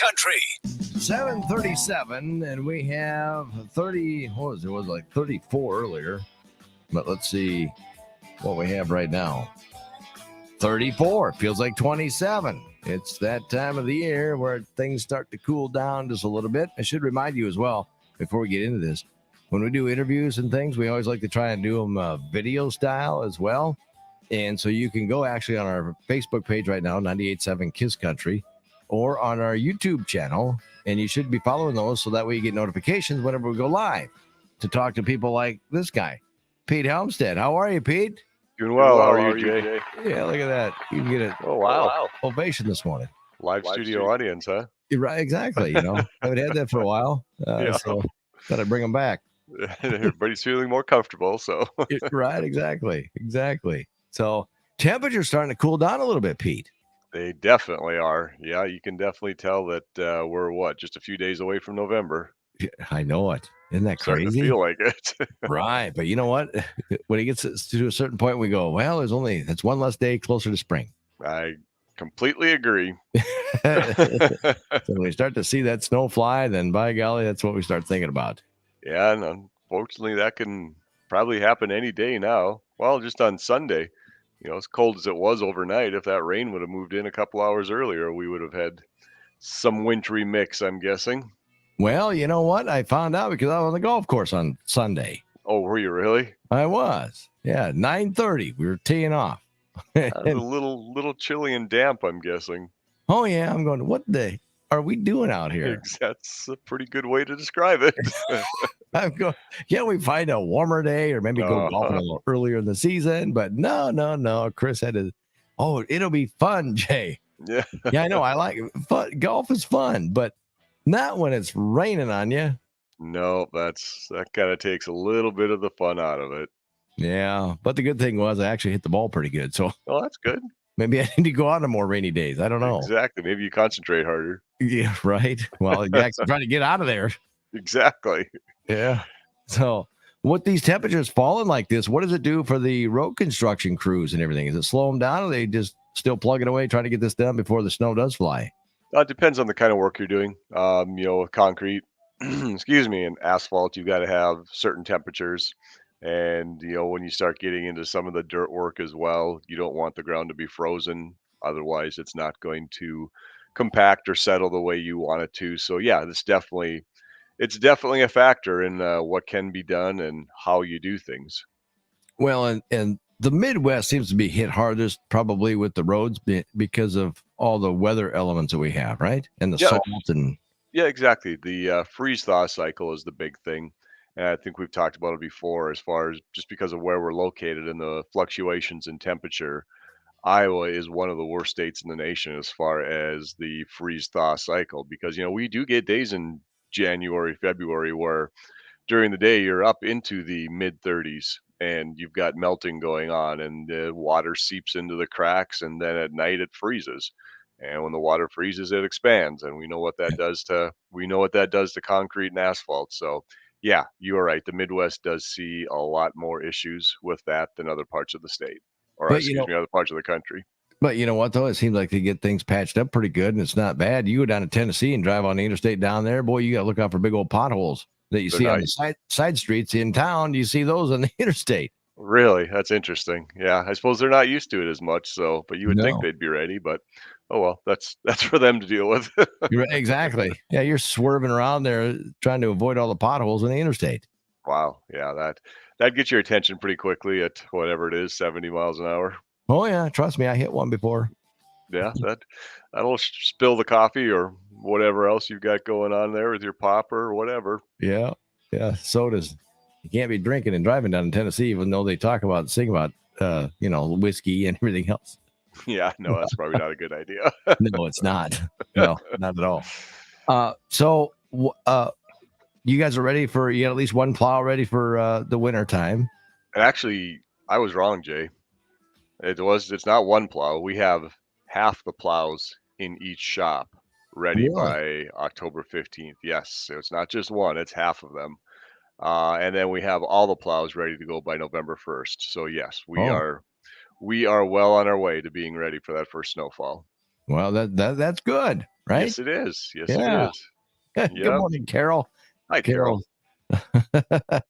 Country. 7:37, and we have 30. What was it? It was like 34 earlier. But let's see what we have right now. 34. Feels like 27. It's that time of the year where things start to cool down just a little bit. I should remind you as well, before we get into this, when we do interviews and things, we always like to try and do them video style as well. And so you can go actually on our Facebook page right now, 98.7 Kiss Country, or on our YouTube channel, and you should be following those so that way you get notifications whenever we go live to talk to people like this guy, Pete Helmstead. How are you, Pete? Doing well. How are you, Jay? Yeah, look at that. You can get an ovation this morning. Live studio audience, huh? Right, exactly. You know, I haven't had that for a while, so got to bring them back. Everybody's feeling more comfortable, so. Right, exactly. So temperature's starting to cool down a little bit, Pete. They definitely are. Yeah, you can definitely tell that we're, just a few days away from November. I know it. Isn't that crazy? Starting to feel like it. Right. But you know what? When it gets to a certain point, we go, well, that's one less day closer to spring. I completely agree. So when we start to see that snow fly, then by golly, that's what we start thinking about. Yeah, and unfortunately, that can probably happen any day now. Well, just on Sunday. As cold as it was overnight, if that rain would have moved in a couple hours earlier, we would have had some wintry mix, I'm guessing. Well, you know what? I found out because I was on the golf course on Sunday. Oh, were you really? I was. Yeah, 9:30. We were teeing off. A little chilly and damp, I'm guessing. Oh, yeah. I'm going, what the are we doing out here? That's a pretty good way to describe it. I'm going, can't we find a warmer day or maybe go golfing a little earlier in the season? But no. Chris had to, it'll be fun, Jay. Yeah. Yeah, I know. I like it. Fun. Golf is fun, but not when it's raining on you. No, that kind of takes a little bit of the fun out of it. Yeah, but the good thing was I actually hit the ball pretty good. So, that's good. Maybe I need to go out on more rainy days. I don't know. Exactly. Maybe you concentrate harder. Yeah, right. Well, you're actually trying to get out of there. Exactly. Yeah. So, with these temperatures falling like this, what does it do for the road construction crews and everything? Is it slow them down, or are they just still plugging away trying to get this done before the snow does fly? It depends on the kind of work you're doing. With concrete, excuse me, and asphalt, you've got to have certain temperatures. And, when you start getting into some of the dirt work as well, you don't want the ground to be frozen. Otherwise, it's not going to compact or settle the way you want it to. So, yeah, it's definitely a factor in what can be done and how you do things. Well, and the Midwest seems to be hit hardest probably with the roads because of all the weather elements that we have, right? And the salt and... Yeah, exactly. The freeze-thaw cycle is the big thing. And I think we've talked about it before as far as just because of where we're located and the fluctuations in temperature. Iowa is one of the worst states in the nation as far as the freeze-thaw cycle because, we do get days in January, February where during the day you're up into the mid-30s and you've got melting going on and the water seeps into the cracks and then at night it freezes. And when the water freezes, it expands, and we know what that does to concrete and asphalt. So, yeah, you are right. The Midwest does see a lot more issues with that than other parts of the state, or other parts of the country. But you know what, though? It seems like they get things patched up pretty good, and it's not bad. You go down to Tennessee and drive on the interstate down there, boy, you got to look out for big old potholes that you see on the side streets in town. You see those on the interstate. Really? That's interesting. Yeah, I suppose they're not used to it as much, so, but you would think they'd be ready, but oh well, that's for them to deal with. Exactly. Yeah, you're swerving around there trying to avoid all the potholes on the interstate. Wow. Yeah, that gets your attention pretty quickly at whatever it is, 70 miles an hour. Oh yeah, trust me, I hit one before. Yeah, that'll spill the coffee or whatever else you've got going on there with your popper or whatever. Yeah, sodas. You can't be drinking and driving down in Tennessee, even though they sing about, whiskey and everything else. Yeah, no, that's probably not a good idea. No, it's not. No, not at all. So you guys are ready you got at least one plow ready for the winter time. And actually, I was wrong, Jay. It's not one plow. We have half the plows in each shop ready by October 15th. Yes. So it's not just one, it's half of them. And then we have all the plows ready to go by November 1st. So yes, we are well on our way to being ready for that first snowfall. Well, that's good. right? Yes, it is. Yes, it Yeah. is. Good Yep. morning, Carol. Hi, Carol. Carol.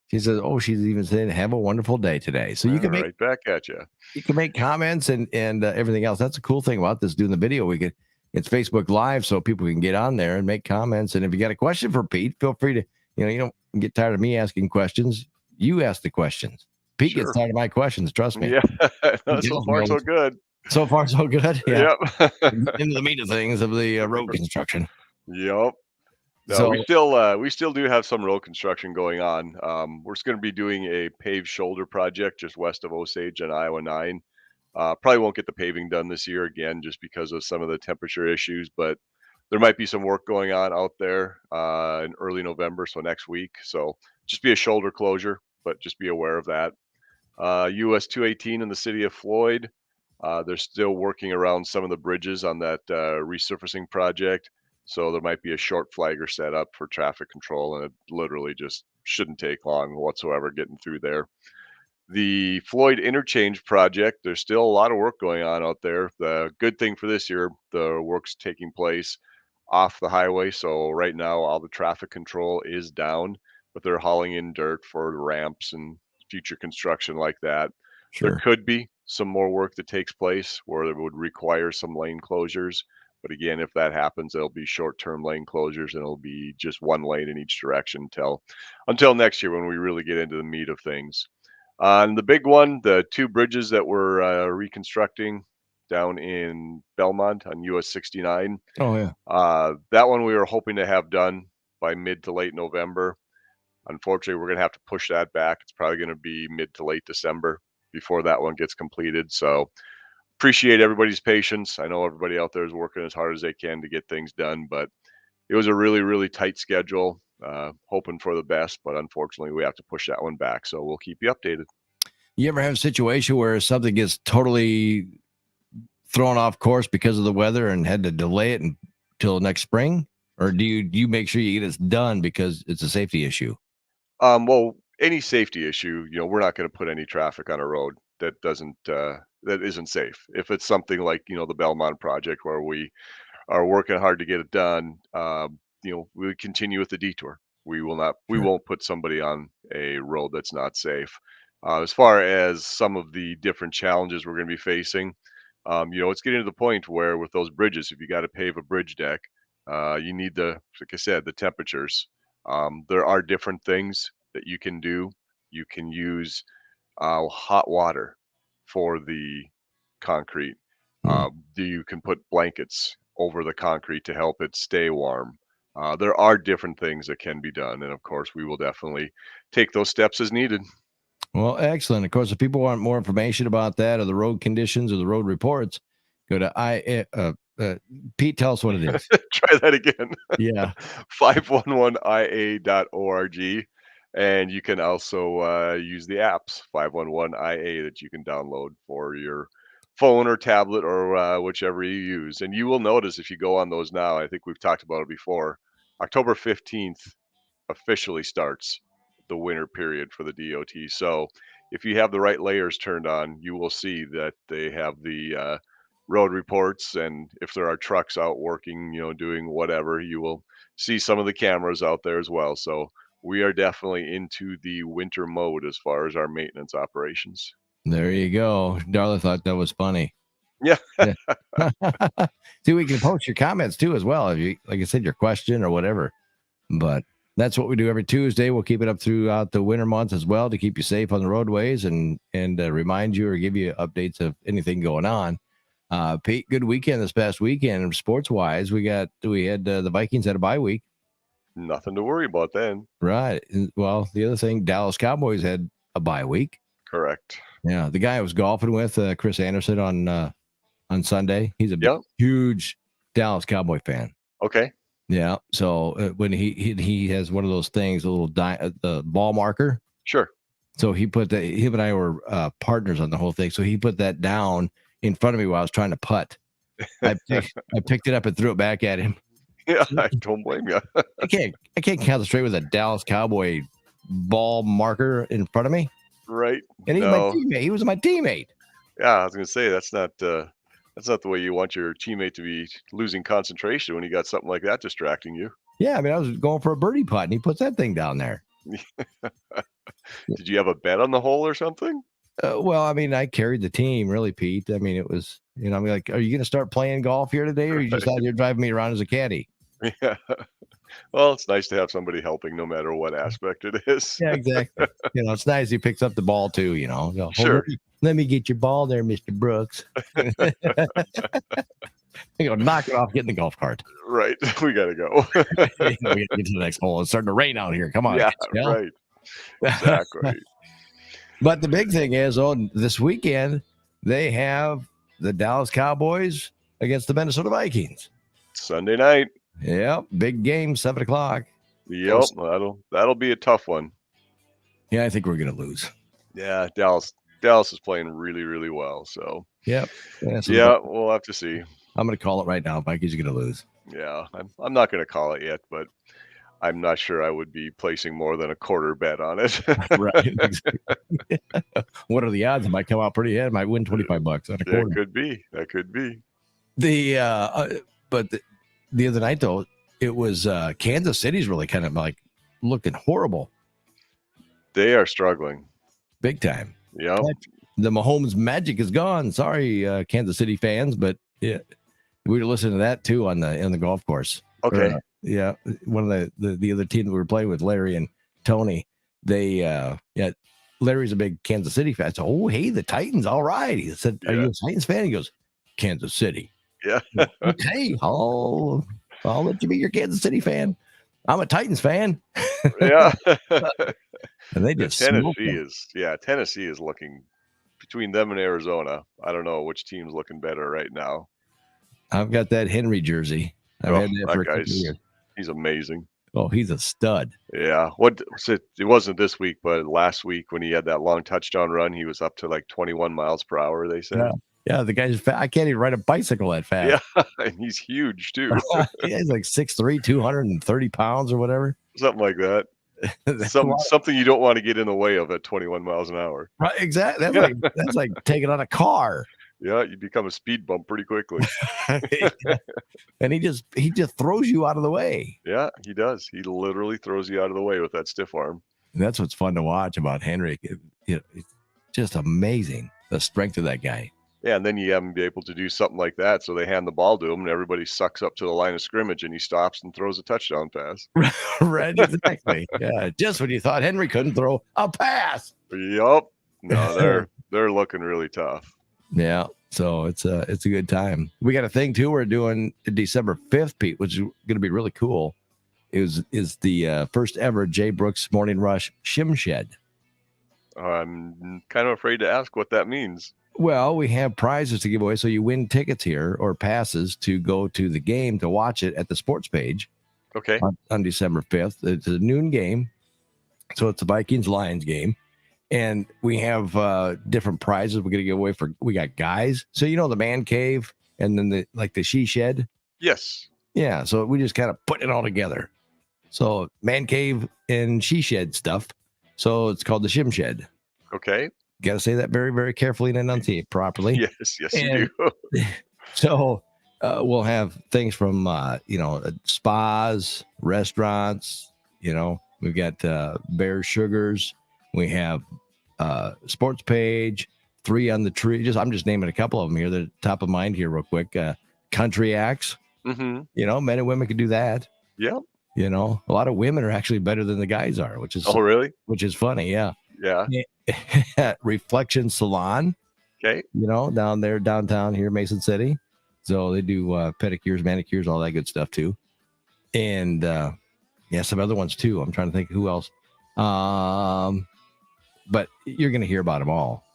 She says, "Oh, she's even saying have a wonderful day today." So All right, back at you. you can make comments and everything else. That's a cool thing about this doing the video. It's Facebook Live, so people can get on there and make comments. And if you got a question for Pete, feel free to you don't get tired of me asking questions. You ask the questions. Pete gets Sure. tired of my questions. Trust me. Yeah. He So tells me far, all the so good. so far so good. Yeah, Yep. into the meat of things of the road construction. Yep. No, So we still do have some road construction going on. We're just going to be doing a paved shoulder project just west of Osage on Iowa 9. Probably won't get the paving done this year again, just because of some of the temperature issues. But there might be some work going on out there in early November, so next week. So just be a shoulder closure, but just be aware of that. US 218 in the city of Floyd. They're still working around some of the bridges on that resurfacing project. So there might be a short flagger set up for traffic control, and it literally just shouldn't take long whatsoever getting through there. The Floyd Interchange project, there's still a lot of work going on out there. The good thing for this year, the work's taking place off the highway. So right now, all the traffic control is down, but they're hauling in dirt for the ramps and future construction like that. There sure. could be some more work that takes place where it would require some lane closures. But again, if that happens, it'll be short-term lane closures and it'll be just one lane in each direction until next year when we really get into the meat of things. And the big one, the two bridges that we're reconstructing down in Belmont on US 69. Oh yeah. That one we were hoping to have done by mid to late November. Unfortunately, we're going to have to push that back. It's probably going to be mid to late December before that one gets completed. So appreciate everybody's patience. I know everybody out there is working as hard as they can to get things done, but it was a really, really tight schedule. Hoping for the best, but unfortunately, we have to push that one back. So we'll keep you updated. You ever have a situation where something gets totally thrown off course because of the weather and had to delay it until next spring? Or do you make sure you get it done because it's a safety issue? Well, any safety issue, we're not going to put any traffic on a road that isn't safe. If it's something like the Belmont project where we are working hard to get it done, we continue with the detour. We Sure. won't put somebody on a road that's not safe. As far as some of the different challenges we're going to be facing, it's getting to the point where with those bridges, if you got to pave a bridge deck, you need like I said, the temperatures. There are different things that you can do. You can use hot water for the concrete. Hmm. You can put blankets over the concrete to help it stay warm. There are different things that can be done, and of course, we will definitely take those steps as needed. Well, excellent. Of course, if people want more information about that or the road conditions or the road reports, go to Pete. Tell us what it is. Try that again. Yeah. 511ia.org. And you can also use the apps 511IA that you can download for your phone or tablet or whichever you use. And you will notice if you go on those now, I think we've talked about it before, October 15th officially starts the winter period for the DOT. So if you have the right layers turned on, you will see that they have the road reports. And if there are trucks out working, doing whatever, you will see some of the cameras out there as well. So we are definitely into the winter mode as far as our maintenance operations. There you go. Darla thought that was funny. Yeah. Yeah. See, we can post your comments too as well. If you, like I said, your question or whatever. But that's what we do every Tuesday. We'll keep it up throughout the winter months as well to keep you safe on the roadways and remind you or give you updates of anything going on. Pete, good weekend this past weekend. Sports wise, we had the Vikings had a bye week. Nothing to worry about then. Right. Well, the other thing, Dallas Cowboys had a bye week. Correct. Yeah, the guy I was golfing with, Chris Anderson, on Sunday. He's a Yep. huge Dallas Cowboy fan. Okay. Yeah. So when he has one of those things, a little the ball marker. Sure. So he put that. Him and I were partners on the whole thing. So he put that down in front of me while I was trying to putt. I picked it up and threw it back at him. Yeah, I don't blame you. I can't concentrate with a Dallas Cowboy ball marker in front of me. Right. And he's my teammate. He was my teammate. Yeah, I was gonna say that's That's not the way you want your teammate to be losing concentration when you got something like that distracting you. Yeah, I mean, I was going for a birdie putt, and he puts that thing down there. Did you have a bet on the hole or something? Well, I mean, I carried the team, really, Pete. I mean, it was, I mean, like, are you going to start playing golf here today, or are you just out here driving me around as a caddy? Yeah. Well, it's nice to have somebody helping no matter what aspect it is. Yeah, exactly. It's nice he picks up the ball too. Go, Sure. let me get your ball there, Mr. Brooks. Knock it off, get in the golf cart. Right. We got to go. We got to get to the next hole. It's starting to rain out here. Come on. Yeah, guys, right. Exactly. But the big thing is, this weekend, they have the Dallas Cowboys against the Minnesota Vikings. Sunday night. Yep. Big game, 7 o'clock. Yep. That'll be a tough one. Yeah, I think we're going to lose. Yeah, Dallas is playing really, really well. So yep. Yeah, we'll have to see. I'm going to call it right now. Vikings are going to lose. Yeah, I'm not going to call it yet, but I'm not sure I would be placing more than a quarter bet on it. Right. What are the odds? It might come out pretty heavy. Might win $25 on a quarter. That could be. But the other night though, it was Kansas City's really kind of like looking horrible. They are struggling big time. Yeah, the Mahomes magic is gone. Sorry, Kansas City fans, but yeah, we were listening to that too on the golf course. Okay. Yeah, one of the other team that we were playing with, Larry and Tony. Larry's a big Kansas City fan. So, oh, hey, the Titans, all right. He said, "Are you a Titans fan?" He goes, "Kansas City." Yeah. Okay, I'll let you be your Kansas City fan. I'm a Titans fan. Yeah. And they just Tennessee is looking between them and Arizona. I don't know which team's looking better right now. I've got that Henry jersey. I've had that for a couple years. He's amazing. Oh, he's a stud. Yeah. It wasn't this week, but last week when he had that long touchdown run, he was up to like 21 miles per hour, they said. Yeah, the guy's fat. I can't even ride a bicycle that fast. Yeah, and he's huge too. Yeah, he's like 6'3", 230 pounds or whatever. Something like that. Something you don't want to get in the way of at 21 miles an hour. Right, exactly. That's like taking on a car. Yeah, you become a speed bump pretty quickly. And he just throws you out of the way. Yeah, he does. He literally throws you out of the way with that stiff arm. And that's what's fun to watch about Henry. It's just amazing, the strength of that guy. Yeah, and then you have him be able to do something like that. So they hand the ball to him, and everybody sucks up to the line of scrimmage, and he stops and throws a touchdown pass. Right, exactly. Yeah, just when you thought Henry couldn't throw a pass. Yup. No, they're looking really tough. Yeah, so it's a good time. We got a thing too. We're doing December 5th, Pete, which is going to be really cool. Is the first ever Jay Brooks Morning Rush Shim Shed. I'm kind of afraid to ask what that means. Well, we have prizes to give away, so you win tickets here or passes to go to the game to watch it at the sports page. Okay. On December 5th, it's a noon game, so it's a Vikings-Lions game. And we have different prizes we're going to give away we got guys. So, the man cave and then the she shed. Yes. Yeah. So we just kind of put it all together. So man cave and she shed stuff. So it's called the Shim Shed. Okay. Got to say that very, very carefully and enunciate properly. Yes, you do. So we'll have things from, spas, restaurants, we've got Bear Sugars. We have sports page, 3 on the Tree. I'm just naming a couple of them here. They're top of mind here real quick. Country acts. Mm-hmm. Men and women can do that. Yeah. A lot of women are actually better than the guys are, which is really? Which is funny. Yeah. Yeah. Reflection Salon. Okay. Down there downtown here, Mason City. So they do pedicures, manicures, all that good stuff too. And some other ones too. I'm trying to think who else. But you're going to hear about them all.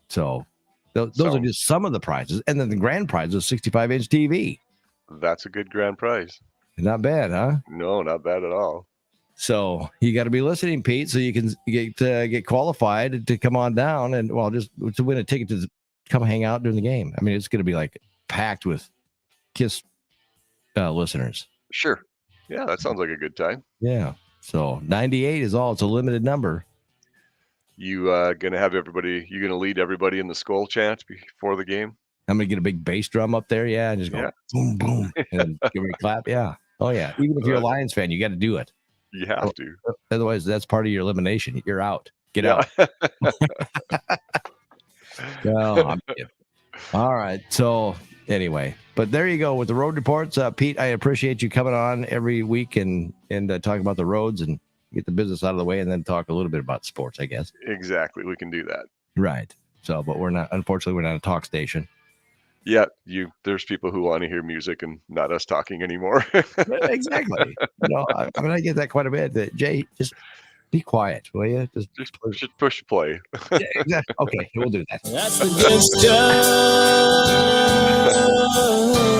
So those are just some of the prizes. And then the grand prize is a 65-inch TV. That's a good grand prize. Not bad, huh? No, not bad at all. So you got to be listening, Pete, so you can get qualified to come on down and, just to win a ticket to come hang out during the game. I mean, it's going to be like packed with KISS listeners. Sure. Yeah, that sounds like a good time. Yeah. So 98 is all. It's a limited number. You going to have everybody, you going to lead everybody in the skull chant before the game? I'm gonna get a big bass drum up there, yeah, and just go Yeah. boom, boom, and then give me a clap, yeah. Oh yeah. Even if you're a Lions fan, you got to do it. You have to. Otherwise, that's part of your elimination. You're out. Get Yeah. out. No, I'm kidding. All right. So anyway, but there you go with the road reports. Pete, I appreciate you coming on every week and talk about the roads and get the business out of the way, and then talk a little bit about sports, I guess. Exactly. We can do that. Right. So, but unfortunately, we're not a talk station. Yeah, there's people who want to hear music and not us talking anymore. Exactly. I mean, I get that quite a bit. Jay, just be quiet, will you? Just push play. Yeah, exactly. Okay, we'll do that. That's the good stuff.